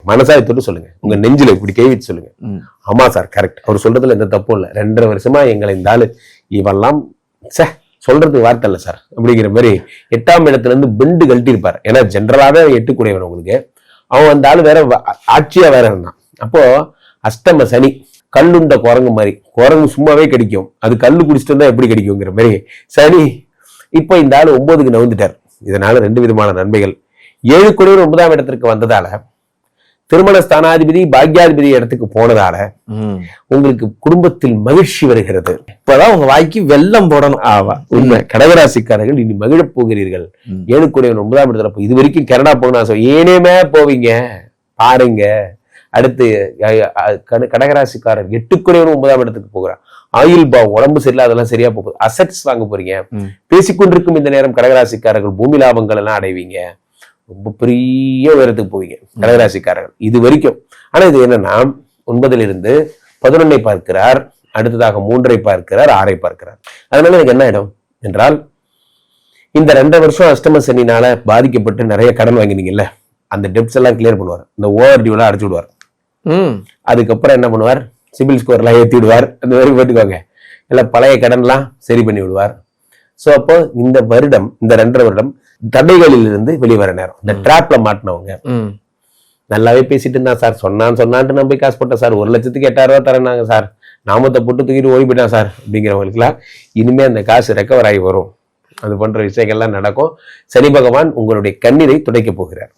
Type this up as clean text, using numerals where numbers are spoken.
மனசாய் தொட்டு சொல்லுங்க, உங்க நெஞ்சில இப்படி கை வச்சு சொல்லுங்க. ஆமா சார் கரெக்ட், அவர் சொல்றதுல எந்த தப்பும் இல்லை. 2.5 வருஷமா எங்களை இந்த ஆளு இவெல்லாம் சொல்றதுக்கு வார்த்தை இல்லை சார் அப்படிங்கிற மாதிரி 8ஆம் இடத்துல இருந்து பெண்டு கழட்டி இருப்பார். ஏன்னா ஜென்ரலாவே 8 கூடியவன் உங்களுக்கு. அவன் அந்த ஆளு வேற ஆட்சியா வேற இருந்தான். அப்போ அஷ்டம சனி, கல்லுண்ட குரங்கு மாதிரி, குரங்கு சும்மாவே கிடைக்கும், அது கல்லு குடிச்சிட்டு வந்தா எப்படி கிடைக்குங்கிற மாதிரி சனி. இப்போ இந்த ஆளு 9க்கு நவுந்துட்டார். இதனால 2 விதமான நன்மைகள். 7 கூடியவர் 9ஆம் இடத்திற்கு வந்ததால, திருமண ஸ்தானாதிபதி பாக்யாதிபதி இடத்துக்கு போனதால உங்களுக்கு குடும்பத்தில் மகிழ்ச்சி வருகிறது. இப்பதான் உங்க வாய்க்கு வெள்ளம் போடணும். ஆவா உண்மை. கடகராசிக்காரர்கள் இனி மகிழப் போகிறீர்கள். 7 கூடியவன் 9ஆம் இடத்துல இது வரைக்கும் கனடா போகணும் ஏனேமே போவீங்க பாருங்க. அடுத்து கடகராசிக்காரர் 8 கூடியவன் 9ஆம் இடத்துக்கு போகிறான். ஆயுள் பாவம், உடம்பு சரியில்லை, அதெல்லாம் சரியா போகுது. அசட்ஸ் வாங்க போறீங்க. பேசிக்கொண்டிருக்கும் இந்த நேரம் கடகராசிக்காரர்கள் பூமி லாபங்கள் எல்லாம் அடைவீங்க. ரொம்ப பெரிய உயரத்துக்கு போவீங்க கடகராசிக்காரர்கள் இது வரைக்கும். ஆனா இது என்னன்னா 9ல் இருந்து 11ஐ பார்க்கிறார், அடுத்ததாக 3ஐ பார்க்கிறார், 6ஐ பார்க்கிறார். அதனால எனக்கு என்ன ஆயிடும் என்றால், இந்த 2 வருஷம் அஷ்டம சனினால பாதிக்கப்பட்டு நிறைய கடன் வாங்கினீங்கல்ல, அந்த டெப்ட்ஸ் எல்லாம் கிளியர் பண்ணுவார். இந்த ஓவர் டியூலாம் அடைச்சு விடுவார். அதுக்கப்புறம் என்ன பண்ணுவார், சிபில் ஸ்கோர் எல்லாம் ஏற்றி விடுவார். அந்த மாதிரி போட்டுக்கோங்க, எல்லாம் பழைய கடன் எல்லாம் சரி பண்ணி விடுவார். சோ அப்போ இந்த வருடம், இந்த 2.5 வருடம் தடைகளில் இருந்து வெளிவர நேரம். இந்த டிராப்ல மாட்டினவங்க நல்லாவே பேசிட்டு இருந்தா சார், சொன்னான்ட்டு நான் போய் காசு போட்டேன் சார், 1 லட்சத்துக்கு 8,000 ரூபாய் தரேனாங்க சார், நாமத்தை போட்டு தூக்கிட்டு ஓடி போயிட்டான் சார் அப்படிங்கிறவங்களுக்கு எல்லாம் இனிமே அந்த காசு ரெக்கவர் ஆகி வரும். அது போன்ற விஷயங்கள்லாம் நடக்கும். சனி பகவான் உங்களுடைய கண்ணீரை துடைக்க போகிறார்.